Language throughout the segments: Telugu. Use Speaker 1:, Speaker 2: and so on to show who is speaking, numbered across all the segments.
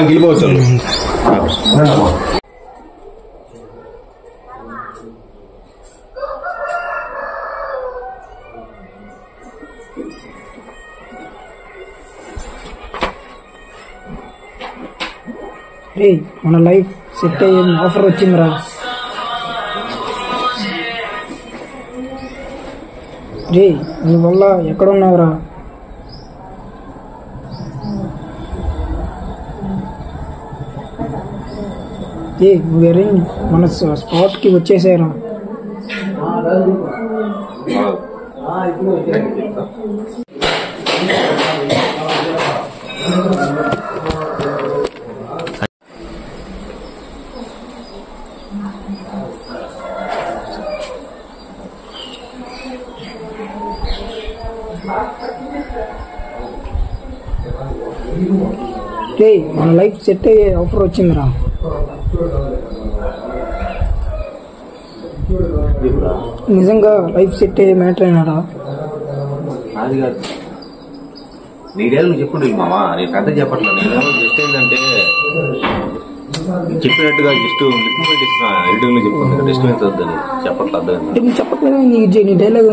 Speaker 1: గెలిపోవచ్చు.
Speaker 2: రే మన లైఫ్ సెట్ అయ్యే ఆఫర్ వచ్చిందిరా. రే నీ వల్ల ఎక్కడున్నావురా? ఏ నువ్వేరే మన స్పాట్కి వచ్చేసారా? రే మన లైఫ్ సెట్ అయ్యే ఆఫర్ వచ్చిందిరా. నిజంగా లైఫ్ సెట్ అయ్యే మ్యాటర్ అయినారా?
Speaker 1: అది కాదు, నీడేళ్ళు నువ్వు చెప్పుడు మామా, నేను కథ చెప్పట్లేదు. నేను జస్ట్ ఏంటంటే చెప్పినట్టుగా జస్ట్ లిక్విడ్ ఇస్తున్నా, ఎడిటింగ్ లో చెప్పుకుంటా డిస్టర్బెన్స్ వద్దని చెప్పట్లేదు.
Speaker 2: చెప్పట్లేదు నీ డైలాగ్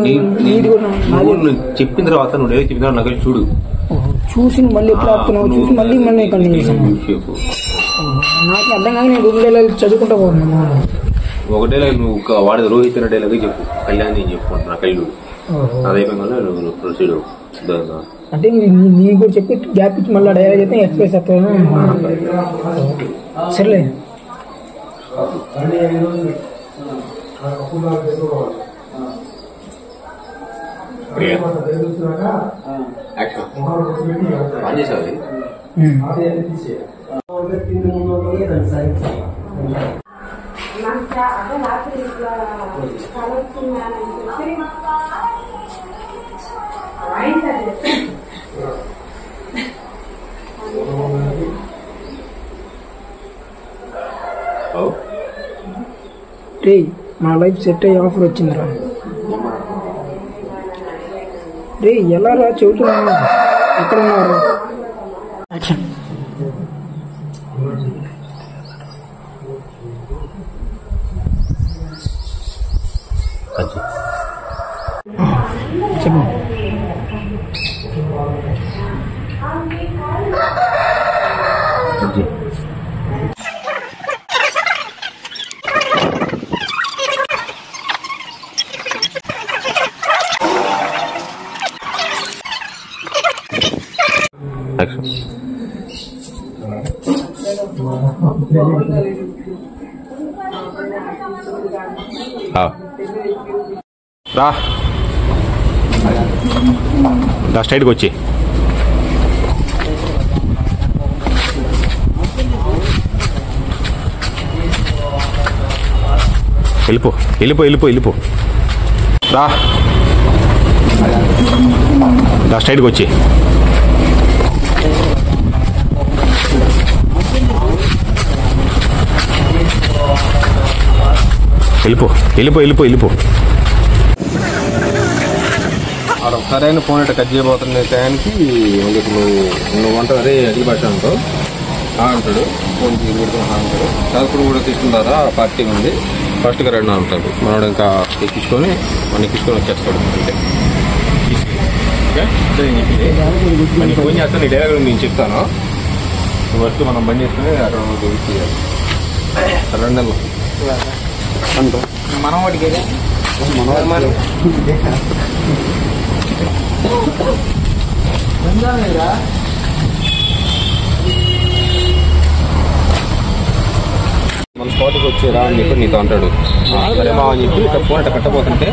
Speaker 1: చెప్పిన తర్వాత నువ్వు డైలాగ్ చెప్పిన తర్వాత నాకు చూడు,
Speaker 2: చూసి మళ్ళీ ఎప్పుడు ఆపుతున్నావు, చూసి మళ్ళీ మళ్ళీ కంటిన్యూ చేసాను. నాకు అర్థం కాక నేను 2 డైలాగ్ చదువుకుంటా పోతున్నాను.
Speaker 1: ఒక డైలాగ్ నువ్వు వాడి రోహిత్ అనే డైలాగ్ చెప్పు, కళ్యాణ్ నేను చెప్పుకుంటున్నా కళ్ళు అదైపోయిన నువ్వు ప్రొసీడ్.
Speaker 2: అంటే నీ కూడా చెప్పి గ్యాప్ ఇచ్చి మళ్ళీ డైలాగ్ అయితే ఎక్స్ప్రెస్ అవుతాను. సరేలే. రే మా లైఫ్ సెట్ అయ్యే ఆఫర్ వచ్చిందిరా. రే ఎలా రా చెబుతున్నా, ఎక్కడ ఉన్నారు? యాక్షన్. చెప్పు.
Speaker 1: రా స్ట్రైట్కి వచ్చి వెళ్ళిపో రా స్ట్రైట్కి వచ్చి వెళ్ళిపో ఆడ ఒకసారైనా ఫోన్ అయితే కట్ చేయబోతున్న టయానికి నువ్వు అంటావు అదే అగ్రి భాష అంటావు అంటాడు, ఫోన్ తీసుకెడుతున్నా అంటాడు. సార్కుడు కూడా తీసుకున్నారా పార్టీ ఉంది ఫస్ట్గా రెండు అంటాడు. మనోడు ఇంకా ఎక్కించుకొని వచ్చేస్తాడు. అంటే ఫోన్ చేస్తాను, నీ డైలాగ్ నేను చెప్తాను. ఫస్ట్ మనం బండి చేసుకుని అక్కడ చేయాలి. 2 నెలలు మనం వాటికి మన స్పాట్కి వచ్చేరా అని చెప్పి నీతో అంటాడు. సరే మా అని చెప్పి ఫోన్ అట్లా కట్టబోతుంటే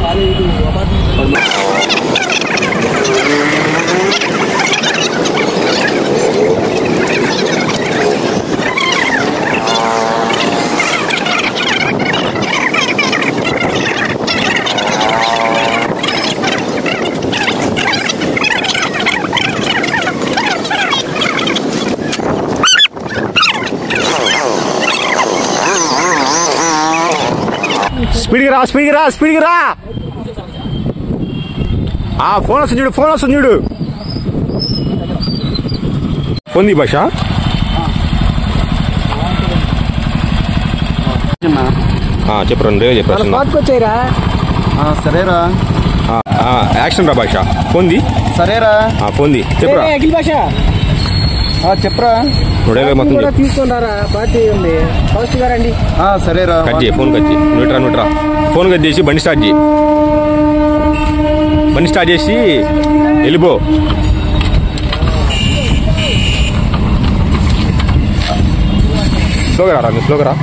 Speaker 3: స్పీడ్కి రా. ఫోన్ వస్తుంది చూడు. ఫోన్ ది భాష. చెప్పరా
Speaker 2: వచ్చాయిరా.
Speaker 1: సరేరా.
Speaker 3: యాక్షన్ రా భాష. Phone the.
Speaker 1: సరేరా.
Speaker 3: ఫోన్ ది చెప్పరా.
Speaker 2: అఖిల్ భాష
Speaker 1: చెప్పరా.
Speaker 2: మొత్తం తీసుకుంటారా. పార్టీ ఉంది ఫస్ట్ గారండి.
Speaker 1: సరేరా.
Speaker 3: కట్ చేయి. ఫోన్ కట్ చేయి. నుట్రా ఫోన్ కట్ చేసి బండి స్టార్ట్ చేసి వెళ్ళిపో. స్లోగా రా. స్పీడ్గా రా.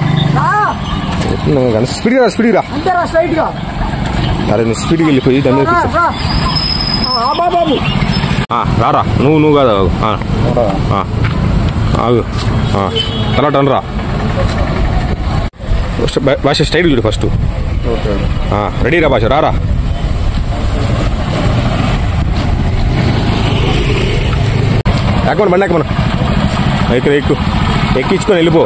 Speaker 3: అరే నువ్వు స్పీడ్కి వెళ్ళిపోయి దాని మీద
Speaker 2: బాబు
Speaker 3: రారా. నువ్వు కాదు ఆగు. తర్వాత రా. భాష స్టైల్ చూడు ఫస్ట్. రెడీ రా భాష. రారా. బండి ఎక్కమను. ఎక్కించుకొని వెళ్ళిపో.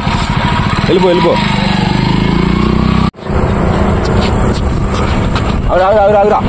Speaker 3: ఆగురా.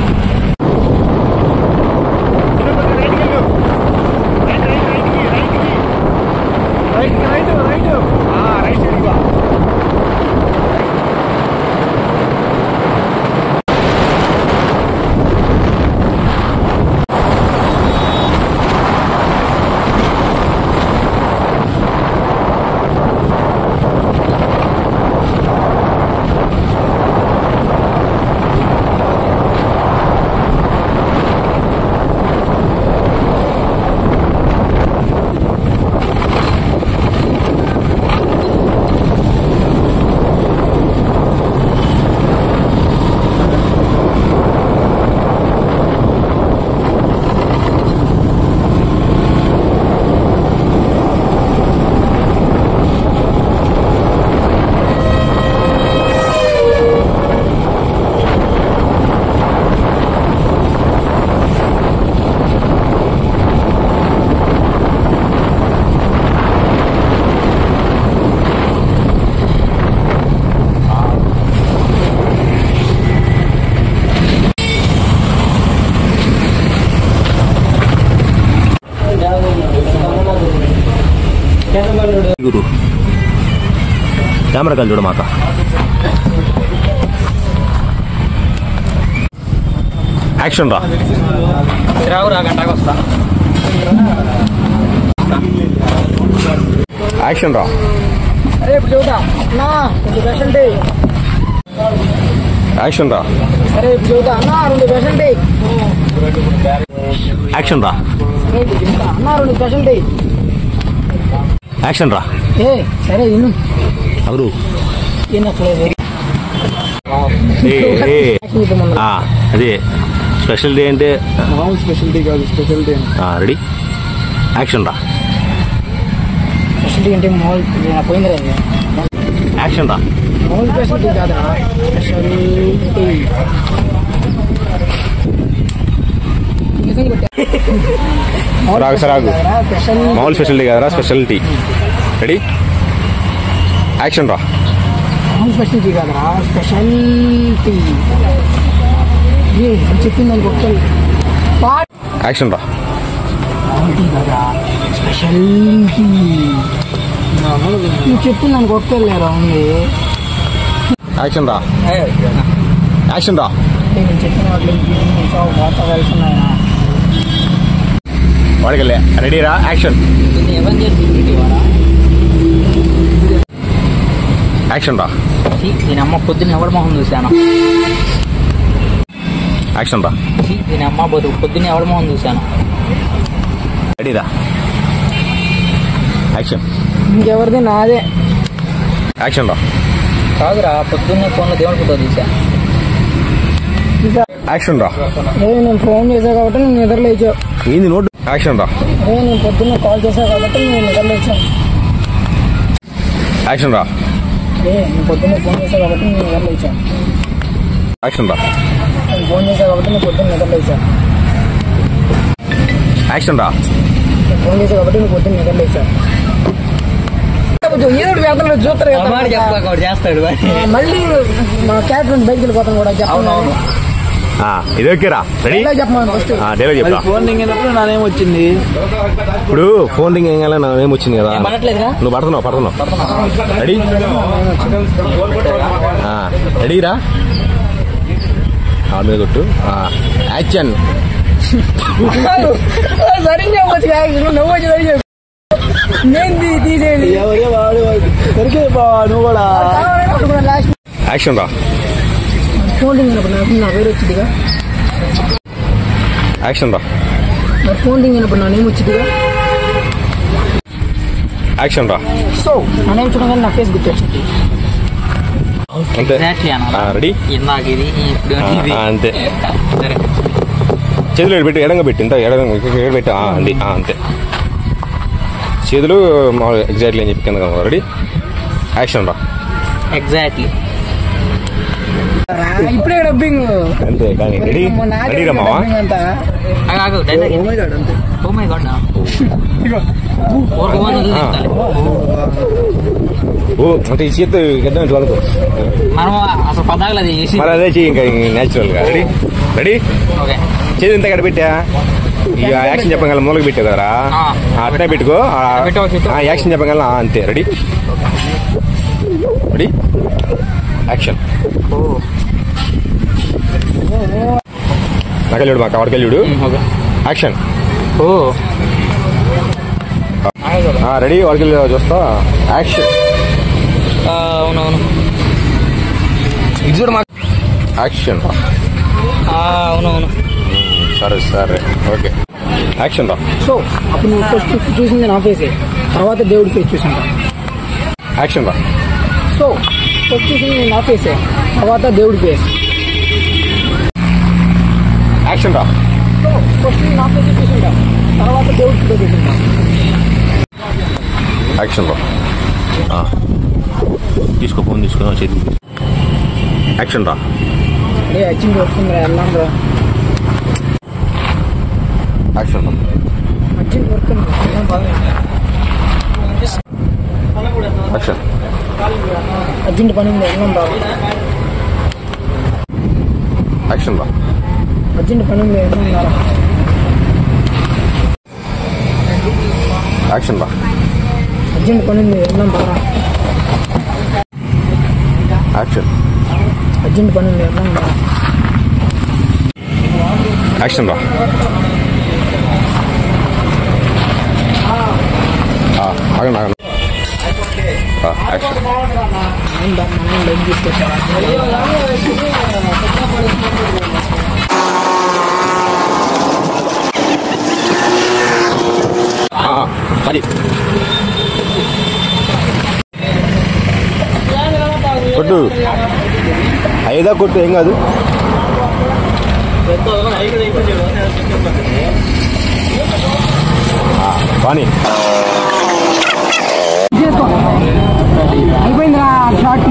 Speaker 3: కెమెరా కళ్ళు చూడు. మాక యాక్షన్ రా. యాక్షన్ రా. యాక్షన్ రా. యాక్షన్ రా. యాక్షన్ రా.
Speaker 2: సరే
Speaker 3: ఎవరు అదే స్పెషల్ డే అంటే
Speaker 2: స్పెషల్ డే కాదు. Special day
Speaker 3: ready. యాక్షన్ రా.
Speaker 2: స్పెషల్ డే అంటే మామూలు పోయింది.
Speaker 3: యాక్షన్ రా.
Speaker 2: మామూలు స్పెషల్ డే కాదా. స్పెషల్ డే
Speaker 3: మామూలు స్పెషల్ డే కదరా. స్పెషాలిటీ. రెడీ. యాక్షన్ రా.
Speaker 2: మామూలు స్పెషల్ డే కాదరా. స్పెషాలిటీ చెప్పింది అనుకో.
Speaker 3: యాక్షన్ రా.
Speaker 2: స్పెషాలిటీ నువ్వు చెప్పింది అనుకో. ఒక్కలేరా ఉంది.
Speaker 3: యాక్షన్ రా. యాక్షన్ రా.
Speaker 2: నేను చెప్పిన వాటిలో వార్త కలిసి ఉన్నాయా.
Speaker 3: వాడికెళ్ళే. రెడీ రా. యాక్షన్. యాక్షన్ రా.
Speaker 2: దీని అమ్మ పొద్దున్న ఎవరి మొహం చూశాను.
Speaker 3: యాక్షన్ రా.
Speaker 2: దీని అమ్మ పొద్దున్న ఎవరి మొహం చూశాను.
Speaker 3: రెడీ రా. యాక్షన్.
Speaker 2: ఇంకెవరిది నాదే.
Speaker 3: యాక్షన్ రా.
Speaker 2: కాదురా పొద్దున్నే ఫోన్లో దేవుని ఫోటో చూసా.
Speaker 3: యాక్షన్ రా.
Speaker 2: నేను ఫోన్ చేసా కాబట్టి నేను నిద్రలేచావు.
Speaker 3: ఏంది నోట్. యాక్షన్ రా.
Speaker 2: నేను పొద్దున్న కాల్ చేసా కాబట్టి నేను నిద్రలేచాను.
Speaker 3: యాక్షన్ రా.
Speaker 2: నేను పొద్దున్న ఫోన్ చేసా కాబట్టి నేను నిద్రలేచాను.
Speaker 3: యాక్షన్ రా.
Speaker 2: నేను ఫోన్ చేసా కాబట్టి నేను పొద్దున్న నిద్రలేచాను.
Speaker 3: యాక్షన్ రా.
Speaker 2: నేను ఫోన్ చేసా కాబట్టి నేను పొద్దున్న నిద్రలేచాను. ఏదో వేతనాలు చూస్తారు
Speaker 3: చేస్తాడు
Speaker 2: మళ్ళీ మా క్యాటరింగ్ బయటికి వెళ్ళిపోతాం కూడా చెప్పాను.
Speaker 4: ఇది ఓకేరా రెడీ
Speaker 2: చెప్పమని ఫస్ట్
Speaker 4: డైలాగ్ చెప్తా.
Speaker 3: ఫోన్ దిగినప్పుడు నానేం వచ్చింది.
Speaker 4: ఇప్పుడు ఫోన్ దింగ్ ఏం నానేం వచ్చింది కదా, నువ్వు పడుతున్నావు రెడీ రెడీరా మీద కొట్టు యాక్షన్.
Speaker 2: సరిగ్గా నవ్వు వచ్చి నేను తీసేది
Speaker 3: నువ్వు కూడా
Speaker 2: లాస్ట్
Speaker 4: యాక్షన్ రా.
Speaker 2: ఫోన్ దిగినప్పుడు నా పేరు వచ్చిందిగా.
Speaker 4: యాక్షన్ రా.
Speaker 2: మరి ఫోన్ దిగినప్పుడు నా నేమ్ వచ్చిందిగా.
Speaker 4: యాక్షన్ రా.
Speaker 2: సో నా నేమ్ చూడగానే నా ఫేస్ గుర్తొచ్చింది
Speaker 4: అంతే. రెడీ అంతే. చేతులు పెట్టి ఎడంగా పెట్టి ఇంత ఎడంగా పెట్టి అండి అంతే. చేతులు మామూలుగా ఎగ్జాక్ట్లీ అని చెప్పి కింద రెడీ యాక్షన్ రా.
Speaker 3: ఎగ్జాక్ట్లీ
Speaker 2: ఇప్పుడే డబ్బింగ్
Speaker 4: అంతే కానీ రెడీ రెడీ రా మావా. ఓ అంటే ఈ చేతి ఎద్దాం వాళ్ళకు
Speaker 3: మనం అసలు పదాలు చేసి
Speaker 4: మరి అదే చెయ్యి ఇంకా న్యాచురల్ గా. రెడీ రెడీ చేతి ఇంత కడ పెట్టా ఇక యాక్షన్ చెప్పగల మూలకి పెట్టావు కదరా అట్నే పెట్టుకో. యాక్షన్ చెప్పగల అంతే. Ready ready action. నాకెళ్ళాడు మా కవడికెళ్ళాడు యాక్షన్. రెడీ వాడికి చూస్తా యాక్షన్.
Speaker 3: అవునవును
Speaker 4: ఇది చూడ మా యాక్షన్.
Speaker 3: అవునవును
Speaker 4: సరే సరే ఓకే యాక్షన్ రా.
Speaker 2: సో అప్పుడు నువ్వు ఫస్ట్ చూసింది నా ఫేసే, తర్వాత దేవుడి ఫేస్ చూసింటా.
Speaker 4: యాక్షన్ రా.
Speaker 2: సో ఫస్ట్ చూసింది నా ఫేసే, తర్వాత దేవుడి ఫేస్.
Speaker 4: యాక్షన్ రా.
Speaker 2: సో ఫస్ట్ నా ఫేస్ చూసింటా, తర్వాత దేవుడి ఫేస్ చూసింటా.
Speaker 4: యాక్షన్ రా. తీసుకో ఫోన్ తీసుకో చేతి. యాక్షన్ రా.
Speaker 2: అరే అచ్చింది వస్తుందిరా వెళ్ళాం రా.
Speaker 4: యాక్షన్ రా.
Speaker 2: అచ్చింది వస్తుంది
Speaker 4: యాక్షన్.
Speaker 2: అర్జెంట్ పని ఉంది వెళ్ళాం రా.
Speaker 4: యాక్షన్ రా.
Speaker 2: అర్జెంట్ పని ఉంది వెళ్ళాం రా.
Speaker 4: యాక్షన్ రా.
Speaker 2: అర్జెంట్ పని ఉంది వెళ్ళాం రా.
Speaker 4: యాక్షన్.
Speaker 2: అర్జెంట్ పని ఉంది వెళ్ళాం రా.
Speaker 4: యాక్షన్ రా. ఆగండి ఆగండి. యాక్షన్.
Speaker 2: మనం లైక్ తీసుకొచ్చారా
Speaker 4: అది కొట్టు ఐదా కొట్టు ఏం కాదు. బాని
Speaker 2: అయిపోయిందిరా షార్ట్.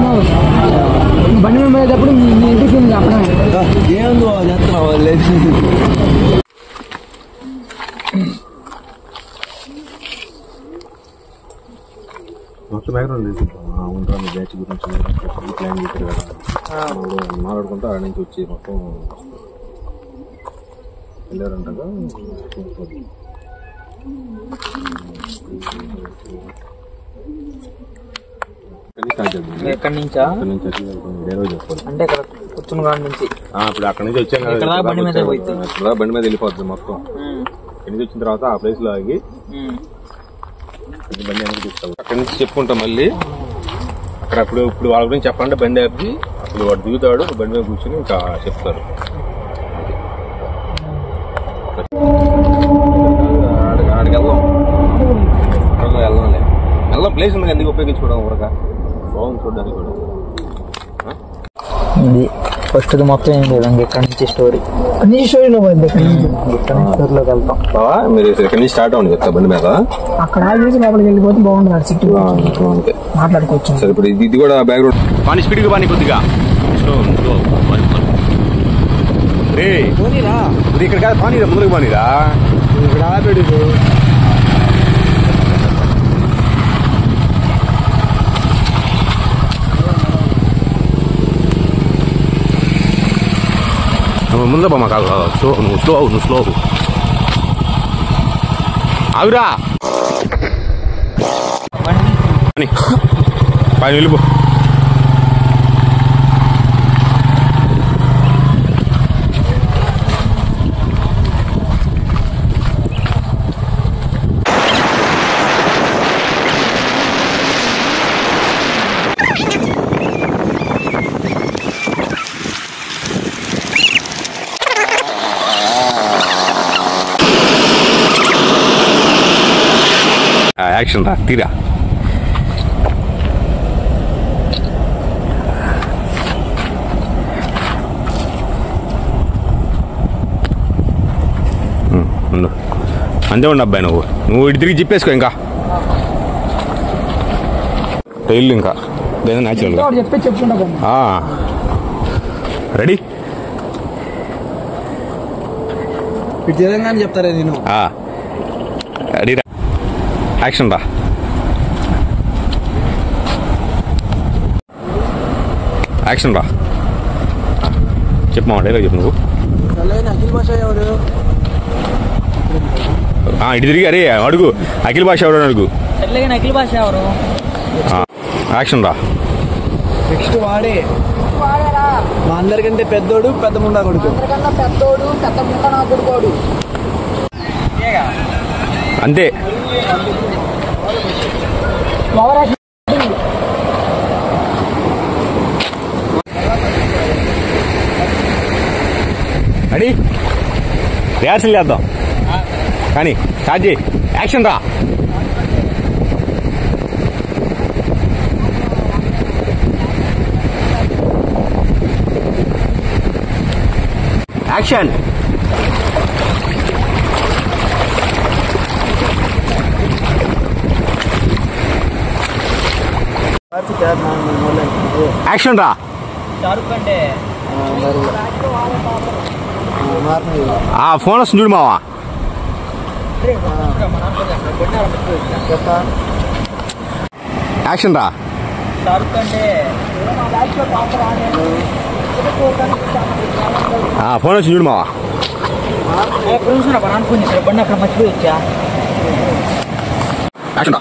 Speaker 2: బండి మీద పోయేటప్పుడు మీ ఇంటికి అప్పుడు
Speaker 1: మొత్తం బ్యాక్గ్రౌండ్ ఉంటా మీ బ్యాచ్ గురించి ప్లాన్ చేశారు కదా మాట్లాడుకుంటా ఆడ నుంచి వచ్చి మొత్తం వెళ్ళారంటగా.
Speaker 3: ఎక్కడి నుంచా అంటే ఇక్కడ కూర్చుని నుంచి
Speaker 1: ఇప్పుడు అక్కడ నుంచి వచ్చాం కదా
Speaker 3: బండి మీద
Speaker 1: బండి మీద వెళ్ళిపోతుంది మొత్తం. ఇక్కడి నుంచి వచ్చిన తర్వాత ఆ ప్లేస్ లో ఆగి బండి వెనక్కి తీసుకోవాలి. అక్కడి నుంచి చెప్పుకుంటాం మళ్ళీ అక్కడ ఇప్పుడు వాళ్ళ గురించి చెప్పాలంటే బండి ఆపి అప్పుడు వాడు దిగుతాడు, బండి మీద కూర్చొని ఇంకా చెప్తారు. ఆడికి వెళ్దాం ప్లేస్ ఉంది ఎందుకు ఉపయోగించుకోవడం ఊరగా బాగుంది చూడడానికి కూడా.
Speaker 3: ఇది ఫస్ట్ మొత్తం ఏం లేదు ఇక్కడ నుంచి స్టోరీ
Speaker 2: అన్ని స్టోరీలో పోయింది.
Speaker 3: స్టోరీలోకి వెళ్తాం.
Speaker 1: బావా మీరు ఇక్కడ నుంచి స్టార్ట్ అవ్వండి చెప్తా బండి మీద.
Speaker 2: అక్కడ ఆగి లోపలికి వెళ్ళిపోతే బాగుంటుంది. సిటీ మాట్లాడుకోవచ్చు.
Speaker 1: సరే ఇప్పుడు ఇది కూడా బ్యాక్గ్రౌండ్
Speaker 4: పాని స్పీడ్గా పాని కొద్దిగా ఇక్కడ కాదు పానీరా ముందుకు పానీరా. ఇక్కడ ఆపేడు నువ్వు ముందు బొమ్మ కాదు నువ్వు స్లో ఆగురా పని వెళ్ళిపో. యాక్షన్ రా తీరా. అంతే ఉండు అబ్బాయి, నువ్వు ఇటు తిరిగి చెప్పేసుకో. ఇంకా టైల్ ఇంకా న్యాచురల్గా రెడీ
Speaker 3: చెప్తారా నేను
Speaker 4: రెడీ రా. యాక్షన్ రా. యాక్షన్ రా. చెప్పమా డైలాగ్ చెప్పు నువ్వు.
Speaker 3: అఖిల్ భాష ఎవరు?
Speaker 4: ఇటు తిరిగి అరే అడుగు అఖిల్ భాష ఎవరు అడుగు.
Speaker 2: అఖిల్ భాష ఎవరు?
Speaker 4: యాక్షన్ రా.
Speaker 3: నెక్స్ట్ వాడే మా అందరికంటే పెద్దోడు పెద్ద ముండా కొడుకు.
Speaker 2: పెద్దోడు పెద్ద ముండా నా కొడుకోడు.
Speaker 4: అంతే. రెడీ రిహార్సల్ చేద్దాం కానీ స్టార్ట్ చేయి. యాక్షన్ రా. యాక్షన్. యాక్షన్ రా. ఫోన్ వస్తుంది చూడు మావా. యాక్షన్ రా. ఫోన్ వచ్చింది చూడు మావా. యాక్షన్ రా.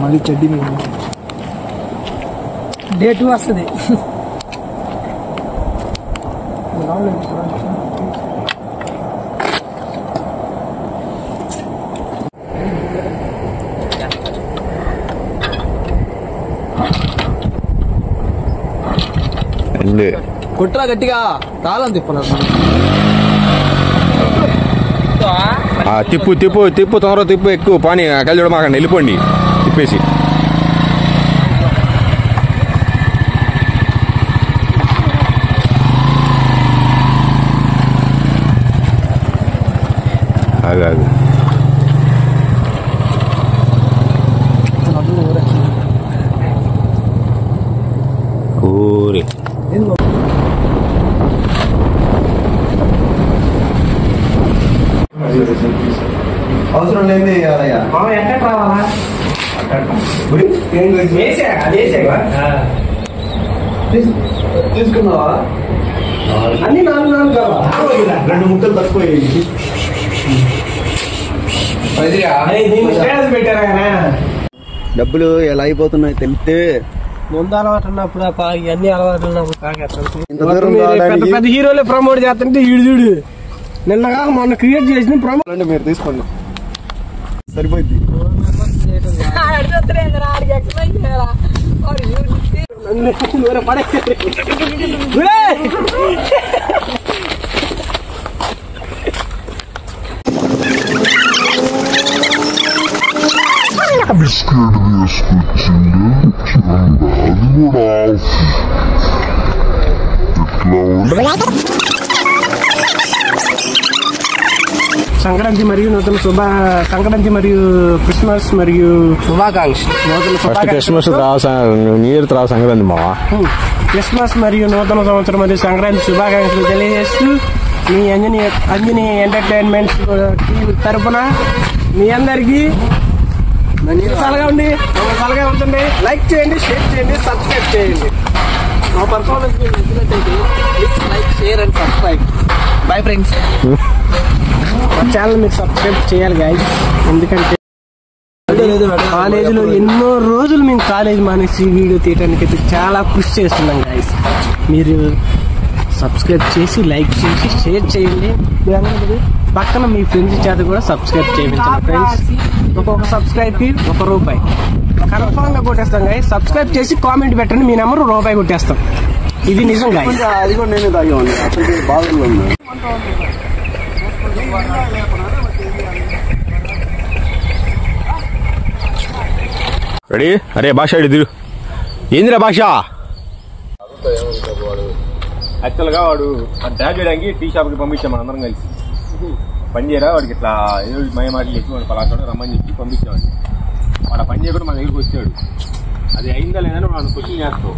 Speaker 3: మళ్ళీ చెడ్డి
Speaker 2: డేట్ వస్తుంది.
Speaker 3: కుట్రా గట్టిగా తాళం తిప్పలేదు.
Speaker 4: తిప్పు తిప్పు తిప్పు తొందరగా తిప్పు ఎక్కువ పానీ కలిసి చూడమాకండి వెళ్ళిపోండి తిప్పేసి. అదే అదే ఊరే
Speaker 3: అవసరం లేదు
Speaker 2: ఎక్కడ రావాలా?
Speaker 3: తీసుకున్నావా? అన్ని 4 కావా? 2 ముక్కలు తక్కువ. డబ్బులు ఎలా అయిపోతున్నాయి తెలిస్తే
Speaker 2: ముందు అలవాటు ఉన్నప్పుడు ఇవన్నీ అలవాటు ఉన్నప్పుడు పెద్ద హీరోలే ప్రమోట్ చేస్తుంటే ఈడు చూడు నిన్నగా మొన్న క్రియేట్ చేసిన ప్రమోట్
Speaker 3: అంటే మీరు తీసుకోండి సరిపోయింది.
Speaker 2: సంక్రాంతి మరియు సంక్రాంతి మరియు క్రిస్మస్ మరియు శుభాకాంక్షలు.
Speaker 4: క్రిస్మస్ న్యూ ఇయర్ తర్వాత సంక్రాంతి మావా.
Speaker 2: క్రిస్మస్ మరియు నూతన సంవత్సరం మరియు సంక్రాంతి శుభాకాంక్షలు తెలియజేస్తూ మీ అంజనీ ఎంటర్టైన్మెంట్ టీం తరఫున మీ అందరికీ సలగా ఉండి సలగా ఉంటుంది. లైక్ చేయండి, షేర్ చేయండి, సబ్స్క్రైబ్ చేయండి. మా పర్ఫార్మెన్స్ మీకు నచ్చినట్టయితే please like, share and subscribe. Bye friends. మా ఛానల్ మీరు సబ్స్క్రైబ్ చేయాలి గైస్. ఎందుకంటే కాలేజీలో ఎన్నో రోజులు మేము కాలేజ్ మానేసి వీడియో తీయడానికి అయితే చాలా కృషి చేస్తున్నాం గైస్. మీరు సబ్స్క్రైబ్ చేసి, లైక్ చేసి, షేర్ చేయండి. పక్కన మీ ఫ్రెండ్స్ చేత కూడా సబ్స్క్రైబ్ చేయించండి ఫ్రెండ్స్. ఒక్కొక్క సబ్స్క్రైబ్కి ₹1 కన్ఫామ్ గా కొట్టేస్తాం గైస్. సబ్స్క్రైబ్ చేసి కామెంట్ పెట్టండి, మీ నెంబర్ ₹1 కొట్టేస్తాం. ఇది నిజం గైస్.
Speaker 3: అది కూడా నేనే తాగేవాడిని అసలు బాగుంది.
Speaker 4: రెడీ? అరే భాష ఇద్దరు ఏందిరా భాష? యాక్చువల్గా వాడు డ్రైవ్ చేయడానికి టీ షాప్కి పంపించాం మన అందరం కలిసి. పని చేయరా వాడికి ఇట్లా ఏదో మయమాటలు చెప్పి వాడు పలానా రమ్మని చెప్పి పంపించామండి. వాడు పని చేయకుండా మన దగ్గరికి వచ్చాడు. అది అయిందా లేదని వాడు క్వశ్చన్ చేస్తావు.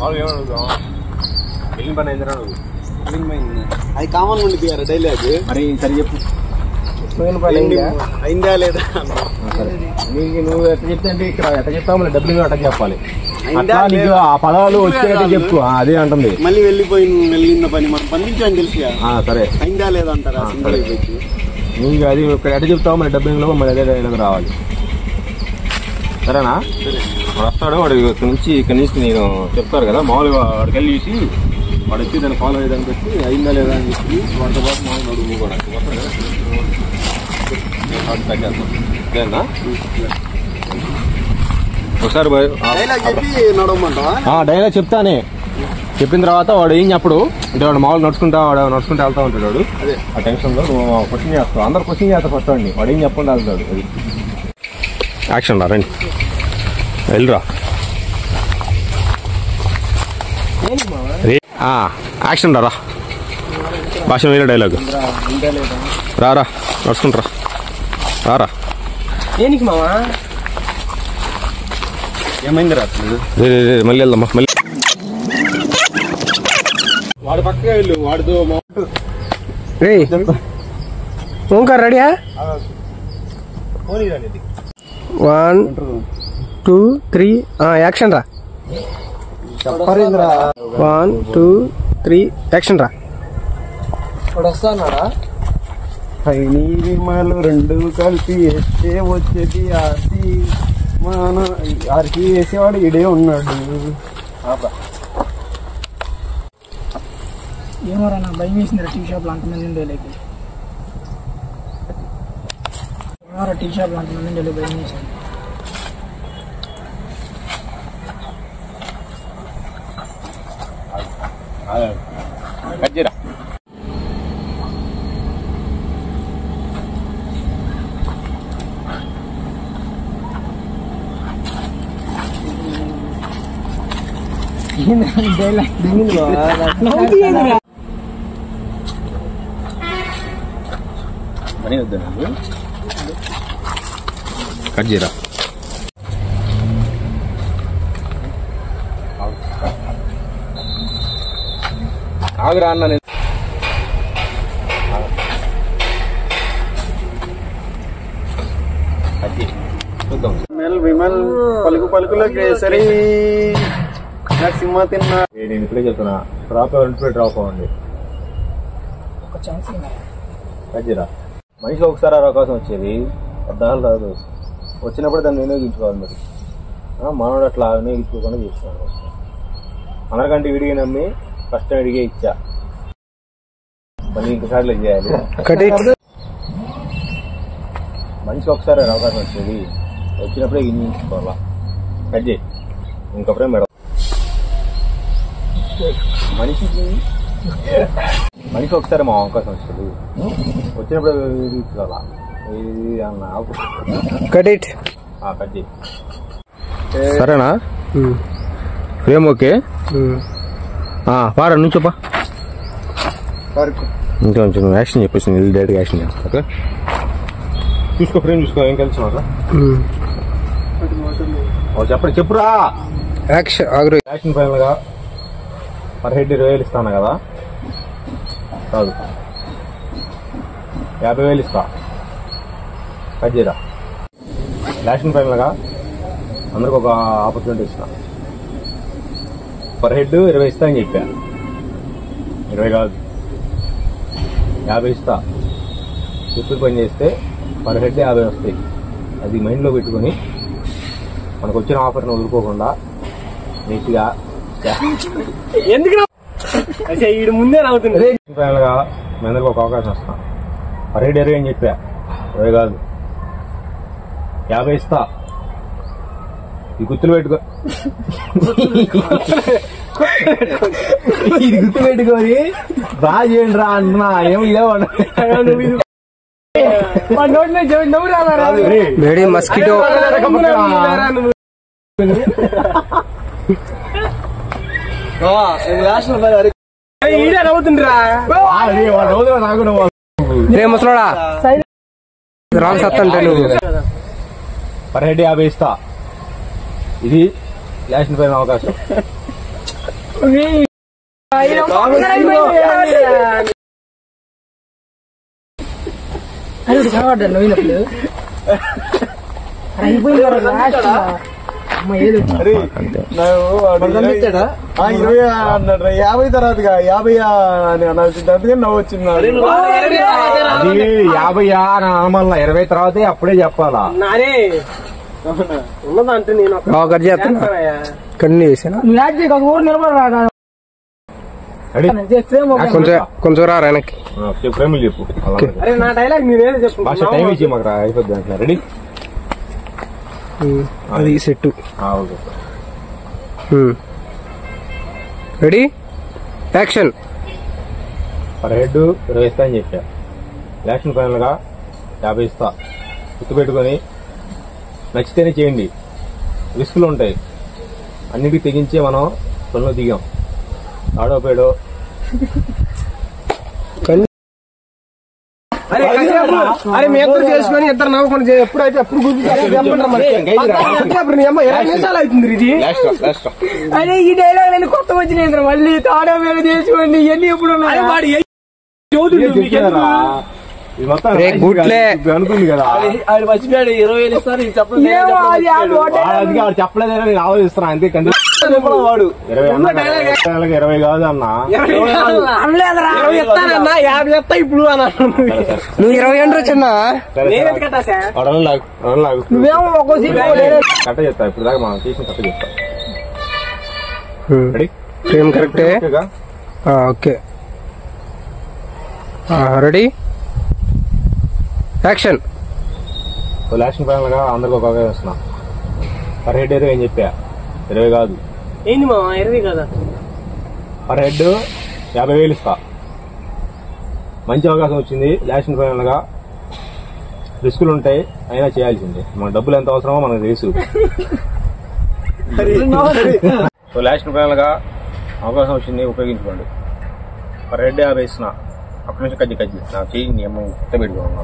Speaker 4: వాళ్ళు ఏమడుగుతాం? వెళ్ళిన పని అయిందిరా నువ్వు?
Speaker 3: అది కామన్ ఉండిపోయారు డైలీ. అది
Speaker 4: మరి సరే చెప్పు,
Speaker 3: అయిందా లేదా?
Speaker 4: నీకు నువ్వు ఎట్లా చెప్తే అంటే ఇక్కడ ఎట్లా చెప్తావు, మళ్ళీ డబ్బులు అట్లా చెప్పాలి. అట్లా నీకు ఆ పదాలు వచ్చేటట్టు చెప్పు. అదే అంటుంది.
Speaker 3: మళ్ళీ వెళ్ళిన పని మనం పంపించామని తెలుసు.
Speaker 4: సరే
Speaker 3: అయిందా లేదా అంటారా?
Speaker 4: నీకు అది ఇక్కడ ఎట్లా చెప్తావు, మళ్ళీ డబ్బులు మళ్ళీ అదే డైలాగ్ రావాలి. సరేనా? వాడు వస్తాడు, వాడు ఇక్కడ నుంచి నేను చెప్తారు కదా మామూలుగా వాడికి వెళ్ళి చూసి వాడు వచ్చి దాన్ని ఫాలో అయ్యేదాన్ని పెట్టి అయిందా లేదా అని చెప్పి వాడితో పాటు మామూలు అడుగు కూడా వస్తాడు కదా. ఒకసారి డైలాగ్ చెప్తానే. చెప్పిన తర్వాత వాడు ఏం చెప్పడు అంటే వాడు మామూలు నడుచుకుంటా వెళ్తా ఉంటాడు. వాడు ఆ టెన్షన్ లో నువ్వు క్వశ్చన్ చేస్తావు. అందరు క్వశ్చన్ చేస్తా ఫస్ట్ వాడిని. వాడు ఏం చెప్పకుండా వెళ్తాడు. అది యాక్షన్ రా, రండి వెళ్ళిరా. యాక్షన్ రా. భాష వేరే డైలాగ్. రారా నడుచుకుంటారా, రారా.
Speaker 2: దేనికి మావా?
Speaker 3: ఏమైంది రా?
Speaker 4: మళ్ళీ వెళ్దామా? మళ్ళీ
Speaker 3: వాడు పక్కగా వెళ్ళు. వాడితో
Speaker 2: ఓంకార్ రెడీయా? 1 2 3 యాక్షన్ రా. 1 2 3 యాక్షన్ రా.
Speaker 3: వాడు వస్తాడా? నీలిమలు 2 కలిపి వేస్తే వచ్చేది ఆర్తి. మన ఆర్కి వేసేవాడు ఇడే ఉన్నాడు.
Speaker 5: ఏమోరా నాకు భయం వేసిందిరా టీ షాప్లో అంతమంది ఉండేలేక. ఏమోరా టీ షాప్లో అంతమంది ఉండేది భయం వేసింది.
Speaker 4: కజ్జీరా. మనీ వద్దా నాకు? కజ్జీరా. ఆగురా అన్న. నేను చూద్దాం.
Speaker 3: విమల్ పలుకులో కేసరి నరసింహ తిన్నా.
Speaker 4: నేను ఇప్పుడే చెప్తున్నా, డ్రాప్ అవ్వండి.
Speaker 5: ఒక ఛాన్స్
Speaker 4: కజ్జీరా. మనిషిలో ఒకసారి అవకాశం వచ్చేది, పెద్దలు రాదు. వచ్చినప్పుడు దాన్ని వినియోగించుకోవాలి. మరి మనోడు అట్లా వినియోగించుకోకుండా చేసుకోవాలి. అందరికంటే విడిగా నమ్మి ఫస్ట్ టైం అడిగే ఇచ్చా, మళ్ళీ ఇంకోసారి చేయాలి. మనిషికి ఒకసారి అవకాశం వచ్చేది, వచ్చినప్పుడే వినియోగించుకోవాలా. కట్ చేయి ఇంకప్పుడే మేడం. మనిషి ఒకసారి మా అవకాశం వచ్చేది, వచ్చినప్పుడు వినియోగించుకోవాలా. ఇది అన్న కట్ చేయి. సరేనా? Frame okay. వారా నుంచి చెప్పా. ఇంకా కొంచెం నువ్వు యాక్షన్ చెప్పేసి డైరెక్ట్గా యాక్షన్ చేస్తా. ఓకే చూసుకో, ఫ్రేమ్ చూసుకో. ఏం కలిసి చెప్పండి, చెప్పురా. యాక్షన్ ఫైనల్ గా పర్ హెడ్ 20,000 ఇస్తాను కదా. కాదు 50,000 ఇస్తా. కజ్జీరా యాక్షన్ ఫైనల్గా అందరికి ఒక ఆపర్చునిటీ ఇస్తా. పర్ హెడ్ 20 ఇస్తా అని చెప్పా. 20 కాదు 50 ఇస్తా. ఎక్కువ పని చేస్తే పర్ హెడ్ 50 వస్తాయి. అది మైండ్లో పెట్టుకొని మనకు వచ్చిన ఆఫర్ని వదులుకోకుండా నీట్గా
Speaker 2: ఎందుకు ముందే నవ్వుతుంది.
Speaker 4: ఫైనల్గా మీ అందరికి ఒక అవకాశం ఇస్తా. పర్ హెడ్ 20 అని చెప్పా. 20 కాదు 50 ఇస్తా. ఈ గుర్తులు పెట్టుకో, ఇది గుర్తు పెట్టుకొని బాగా చేయండి రా అంటున్నా. ఏమి
Speaker 3: వేడి మస్కిటో
Speaker 2: నవ్వుతుండ్రా
Speaker 3: రే ముసలోడా రామ్ సత్తంటే నువ్వు.
Speaker 4: పర్ హెడ్ 50 ఇస్తా. ఇది యాక్షన్ పైన అవకాశం.
Speaker 5: నవ్వినప్పుడు
Speaker 3: పంపించాడా 20 అన్నాడు 50 తర్వాత 50 అని అందుకని నవ్వు వచ్చింది.
Speaker 4: అది 50 అని అనమల్లా 20 తర్వాతే అప్పుడే చెప్పాలా.
Speaker 2: ఉన్నదంటే నేను
Speaker 3: కట్ చేస్తున్నా కంటిన్యూ చేసాను. కొంచెం రా వెనక్కి
Speaker 4: ప్రేమలు చెప్పు.
Speaker 2: అరే నా డైలాగ్ మీరేదో చెప్పు.
Speaker 4: భాష టైం ఇచ్చి మాకు అయిపోద్ది అంటున్నా. రెడీ
Speaker 3: అది set.
Speaker 4: Okay
Speaker 3: ready action.
Speaker 4: Per head 20 ఇస్తా అని చెప్పా. యాక్షన్ ఫైనల్గా 50 ఇస్తా. గుర్తు పెట్టుకొని నచ్చితేనే చేయండి. రిస్కులు ఉంటాయి. అన్నిటికీ తెగించే మనం పనులు దిగాం. ఆడో పేడో
Speaker 2: అరే మీ ఎప్పుడు చేసుకొని ఇద్దరు నవ్వుకుంటే ఎప్పుడైతే అప్పుడు నిమిషాలు అవుతుంది ఇది.
Speaker 5: అరే ఈ డైలాగ్ నేను కొత్త వచ్చిన మళ్ళీ తాడో మీద చేసుకోండి ఇవన్నీ ఎప్పుడు
Speaker 4: అనుకుంది కదా.
Speaker 2: ఆయన మర్చిపోయాడు 20,000 ఇస్తారు
Speaker 4: చెప్పలేదని నేను ఆలోచిస్తున్నా. అంతే వాడు 20 కాదు అన్నా.
Speaker 2: 20 ఇస్తానన్నా 50 ఇస్తా ఇప్పుడు అన్నా.
Speaker 3: నువ్వు 20 అంటారు చిన్న
Speaker 4: కట్ట చెప్తా. ఇప్పుడు దాకా మనం చేసిన కట్ట చెప్తా.
Speaker 3: ఏం కరెక్టే. Okay ready action.
Speaker 4: యాక్షన్ ఫైనల్గా అందరికి ఒక అవకాశం ఇస్తున్నా. పర్ హెడ్ 20 అని చెప్పా. 20 కాదు
Speaker 2: ఏంది మా 20 కదా.
Speaker 4: పర్ హెడ్ 50,000 ఇస్తా. మంచి అవకాశం వచ్చింది. యాక్షన్ ఫైనల్గా రిస్కులు ఉంటాయి, అయినా చేయాల్సిందే. మన డబ్బులు ఎంత అవసరమో మనకు తెలుసు. సో యాక్షన్ ఫైనల్గా అవకాశం వచ్చింది, ఉపయోగించుకోండి. పర్ హెడ్ 50 ఇస్తున్నా. అక్కడి నుంచి కజ్జి నాకు చెయ్యి నీ అమ్మ కొత్త పెట్టుకున్నా.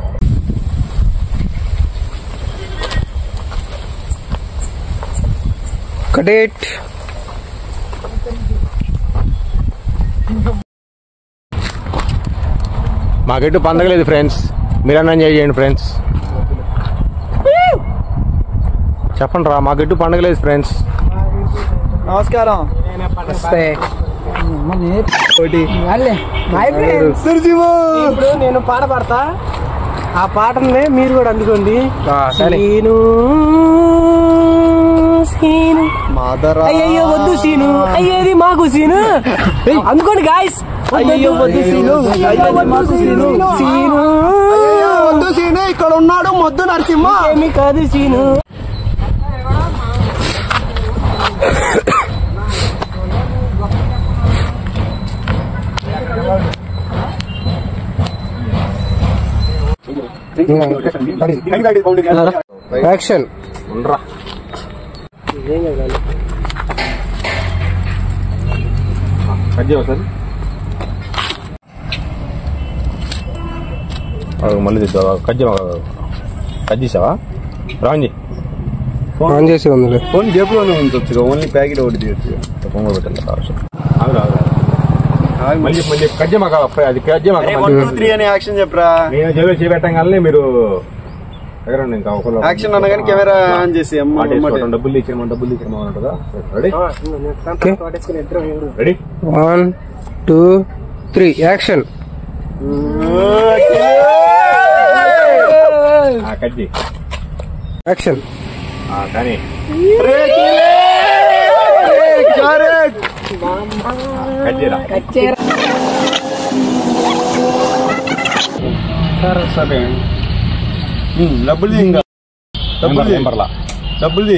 Speaker 3: కడేట్
Speaker 4: మాకెట్టు పందగలేదు ఫ్రెండ్స్. మీరన్నా ఎంజాయ్ చేయండి ఫ్రెండ్స్. చెప్పండి రా. మాకెట్టు పండగలేదు ఫ్రెండ్స్.
Speaker 3: నమస్కారం.
Speaker 2: ఇప్పుడు నేను పాట పాడతా. ఆ పాటనే మీరు కూడా అందుకోండి. సీను సీను అయ్యో వద్దు సీను అయ్యేది మాకు సీను అందుకోండి గాయస్. అయ్యో వద్దు సీను మాకు సీను సీను
Speaker 3: వద్దు సీను ఇక్కడ ఉన్నాడు మొద్దు నరసింహ.
Speaker 2: ఏమి కాదు సీను.
Speaker 3: యాక్షన్.
Speaker 4: ఉండరా మళ్ళీ కట్ చేసావా? రాంజీ
Speaker 3: ఆన్ చేసి ఉంది.
Speaker 1: ఫోన్ జేబులోనే ఉంచొచ్చుగా. ఓన్లీ ప్యాకెట్ ఒకటి తీయచ్చు.
Speaker 4: పొంగ పెట్టాలి. మళ్ళీ మళ్ళీ కజ్జే మాకు అది కజ్జే మాకు
Speaker 3: 1 2 3 అని యాక్షన్ చెప్పరా.
Speaker 4: నేను చెవి చేపెట్టగానే మీరు ఎగరండి ఇంకా ఒకళ్ళు
Speaker 3: యాక్షన్ అనగానే కెమెరా ఆన్ చేసి
Speaker 4: డబ్బులు ఇచ్చాము ఉంటుందా. Ready ready
Speaker 5: 1 2 3 action.
Speaker 4: కజ్జి
Speaker 5: యాక్షన్.
Speaker 4: కానీ కజ్జీరా
Speaker 3: సరే డబ్బులు ఇంకా డబ్బులు
Speaker 4: నెంబర్లా
Speaker 3: డబ్బులు